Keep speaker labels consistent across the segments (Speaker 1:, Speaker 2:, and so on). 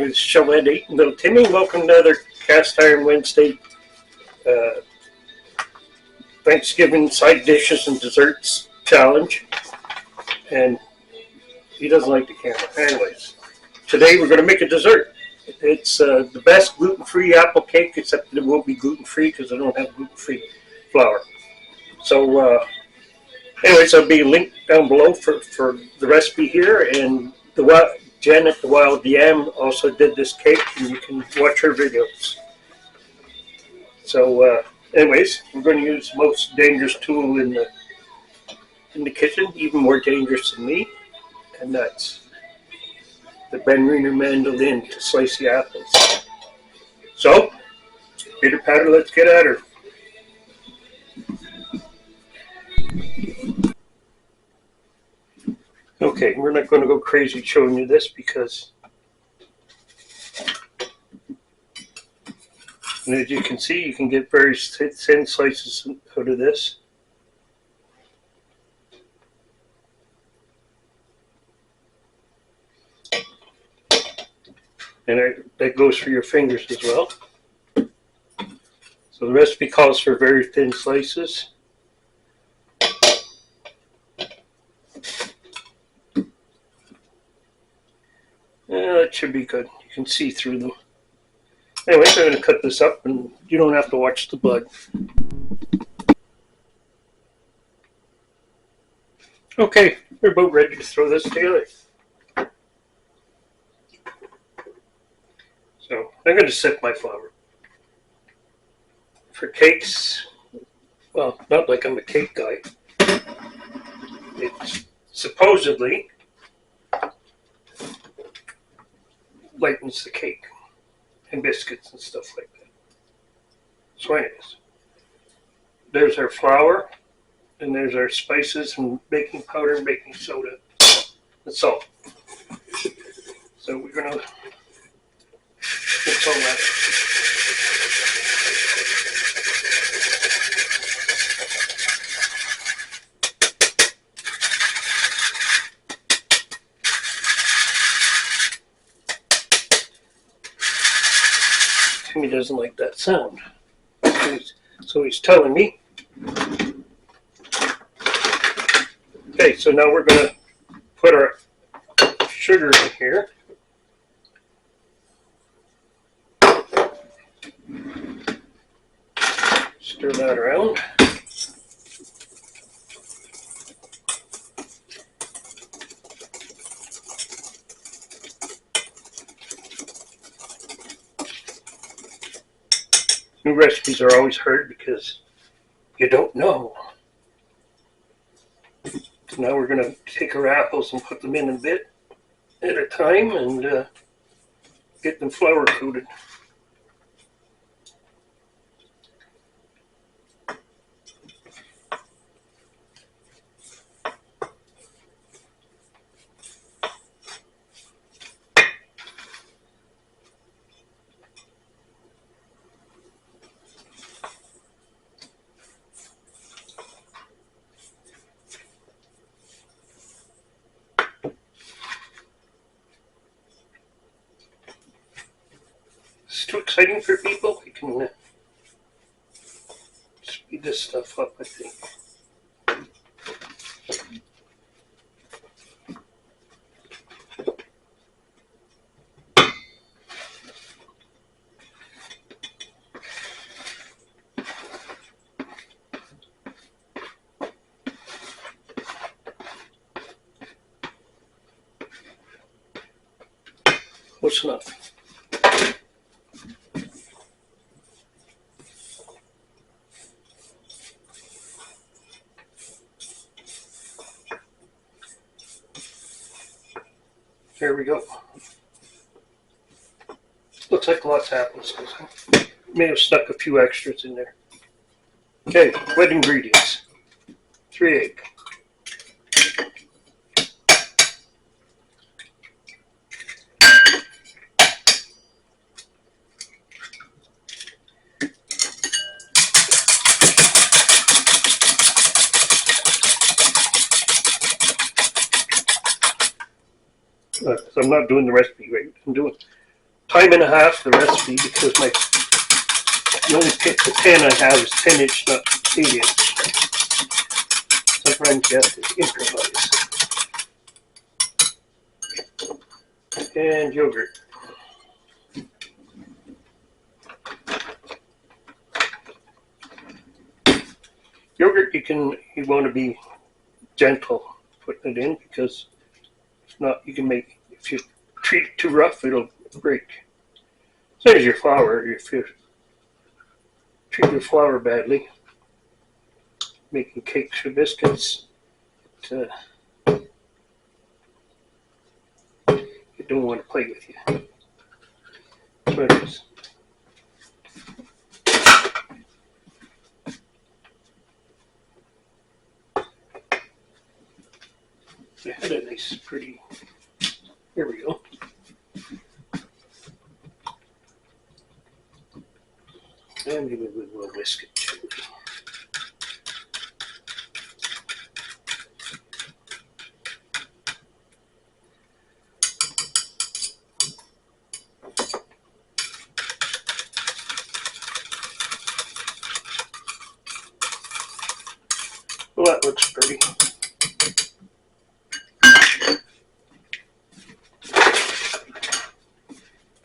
Speaker 1: name is Shalette Eaton Little Timmy. Welcome to another Cast Iron Wednesday Thanksgiving side dishes and desserts challenge. And he doesn't like the camera. Anyways, today we're going to make a dessert. It's the best gluten-free apple cake, except that it won't be gluten-free because I don't have gluten-free flour. So anyways, there'll be a link down below for the recipe here, and Janet the Wild Yam also did this cake, and you can watch her videos. So anyways, we're going to use the most dangerous tool in the kitchen, even more dangerous than me, and that's the Ben Reiner mandolin to slice the apples. So, pitter patter, let's get at her. Okay, we're not going to go crazy showing you this because, and as you can see, you can get very thin slices out of this. And that goes for your fingers as well. So the recipe calls for very thin slices. That should be good. You can see through them. Anyway, I'm going to cut this up and you don't have to watch the blood. Okay, we're about ready to throw this together. So I'm going to sift my flour. For cakes, well, not like I'm a cake guy. It's supposedly lightens the cake and biscuits and stuff like that. So anyways, there's our flour, and there's our spices and baking powder and baking soda and salt. So we're going to mix all that. Timmy doesn't like that sound. So he's telling me. Okay, so now we're going to put our sugar in here. Stir that around. New recipes are always hard because you don't know. So now we're going to take our apples and put them in a bit at a time and get them flour coated. It's too exciting for people. We can speed this stuff up, I think. What's enough? There we go. Looks like lots of apples because I may have stuck a few extras in there. Okay, wet ingredients. 3 eggs. I'm not doing the recipe right. I'm doing time and a half the recipe because the pan I have is 10-inch, not 8-inch. Sometimes you have to improvise. And yogurt. Yogurt, you want to be gentle putting it in because if not, if you treat it too rough, it'll break. Same as your flour. If you treat your flour badly, making cakes or biscuits, you don't want to play with you. That's what it is. I had a nice, pretty. Here we go. And maybe we will whisk it too. Well, that looks pretty.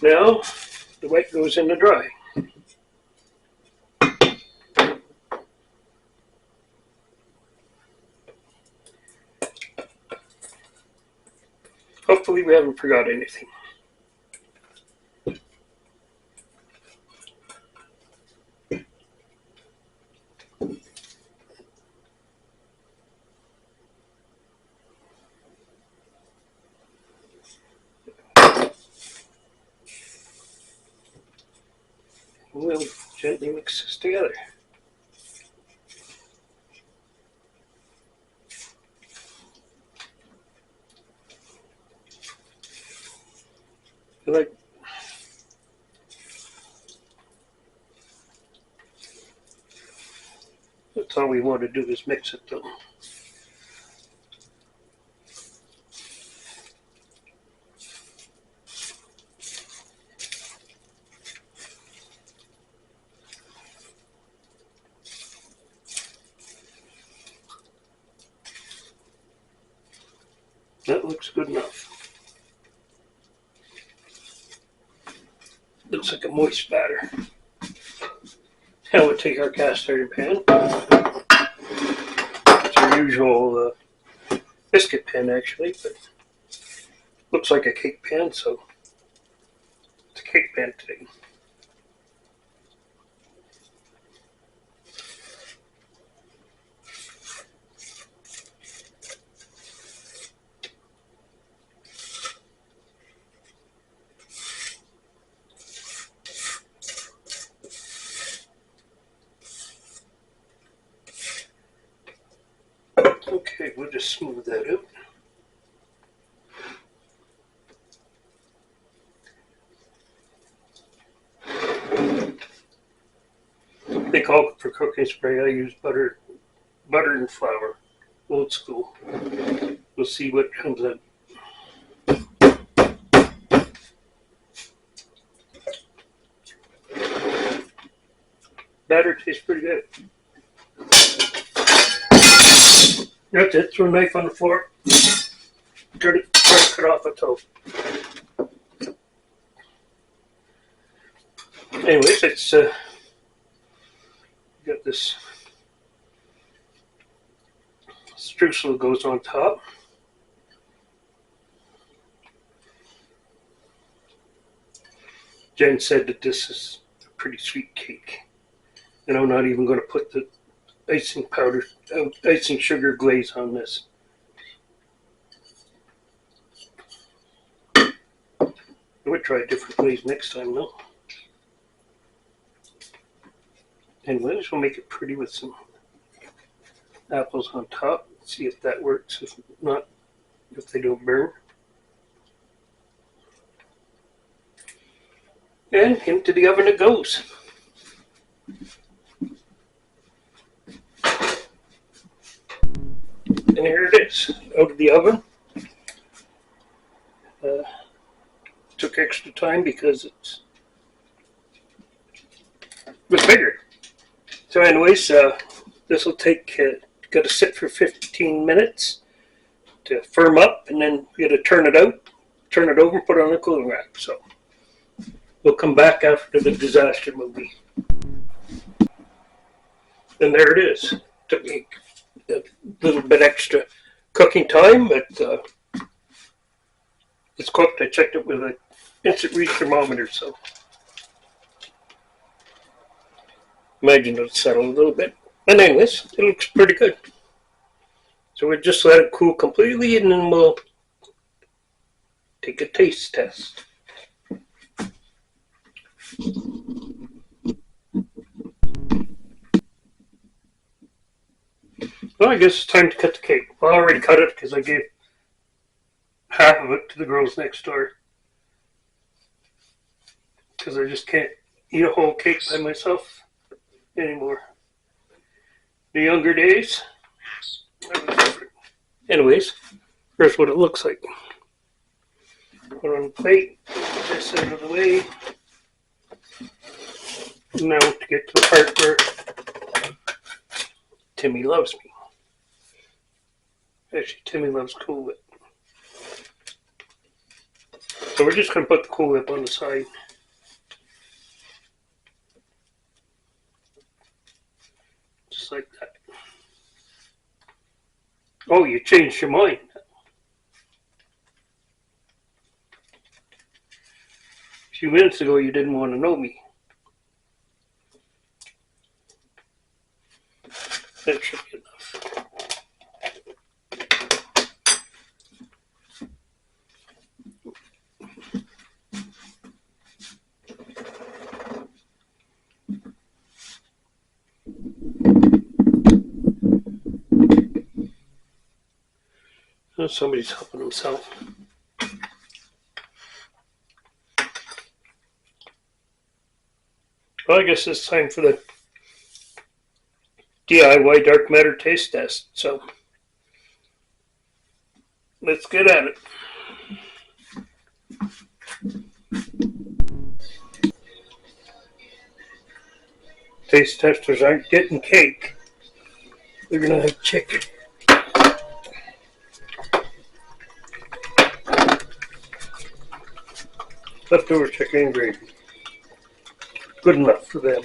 Speaker 1: Now, the wet goes in the dry. Hopefully we haven't forgot anything. We'll gently mix this together. That's all we want to do is mix it though. That looks good enough. Looks like a moist batter. Now we'll take our cast iron pan. It's our usual biscuit pan actually, but looks like a cake pan, so it's a cake pan today. Okay, we'll just smooth that out. They call it for cooking spray. I use butter and flour, old school. We'll see what comes out. Batter tastes pretty good. That's it. Throw a knife on the floor. Try to cut off a toe. Anyways, it's got this streusel that goes on top. Jen said that this is a pretty sweet cake, and I'm not even going to put the icing sugar glaze on this. I would try a different glaze next time though. Anyways, we'll make it pretty with some apples on top. See if that works. If not, if they don't burn. And into the oven it goes. And here it is, out of the oven. Took extra time because it was bigger. So anyways, this will take, got to sit for 15 minutes to firm up, and then you got to turn it out, turn it over, and put it on the cooling rack. So we'll come back after the disaster movie. And there it is. Took me a little bit extra cooking time, but it's cooked. I checked it with an instant read thermometer, so imagine it'll settle a little bit. And anyways, it looks pretty good. So we'll just let it cool completely, and then we'll take a taste test. Well, I guess it's time to cut the cake. Well, I already cut it because I gave half of it to the girls next door. Because I just can't eat a whole cake by myself anymore. The younger days, that was different. Anyways, here's what it looks like. Put it on the plate, get this out of the way. Now to get to the part where Timmy loves me. Actually, Timmy loves Cool Whip. So we're just going to put the Cool Whip on the side. Just like that. Oh, you changed your mind. A few minutes ago you didn't want to know me. That should be enough. Oh, somebody's helping himself. Well, I guess it's time for the DIY dark matter taste test. So let's get at it. Taste testers aren't getting cake. They're going to have chicken. Leftover chicken and gravy. Good enough for them.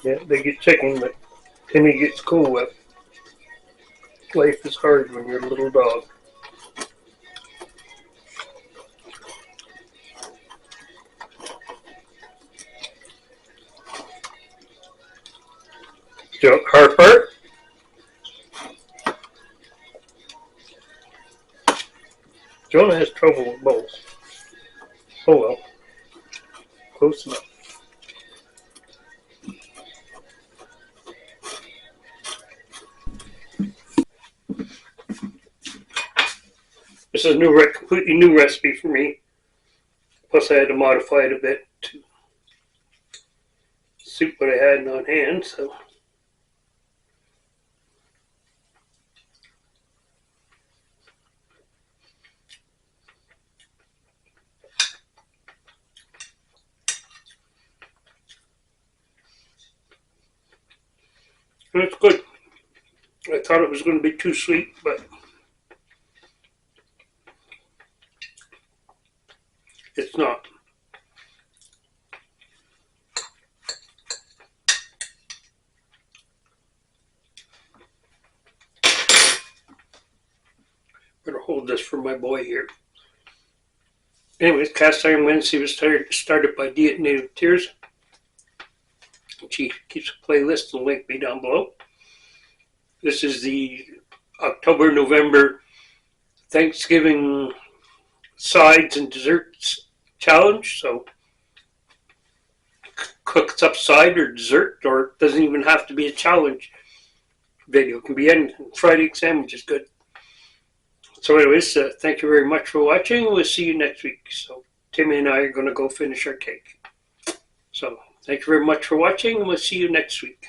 Speaker 1: Yeah, they get chicken, but Timmy gets Cool Whip. Life is hard when you're a little dog. Hard part? Jonah has trouble with both. Oh well. Close enough. This is a completely new recipe for me. Plus I had to modify it a bit to suit what I had on hand, so. And it's good. I thought it was going to be too sweet, but it's not. I'm going to hold this for my boy here. Anyways, Cast Iron Wednesday was started by Diet Native Tears. She keeps a playlist, the link be down below. This is the October-November Thanksgiving sides and desserts challenge, so cooks up side or dessert, or it doesn't even have to be a challenge video. It can be anything. Fried egg sandwich is good. So anyways, thank you very much for watching. We'll see you next week. So Timmy and I are going to go finish our cake. So thank you very much for watching, and we'll see you next week.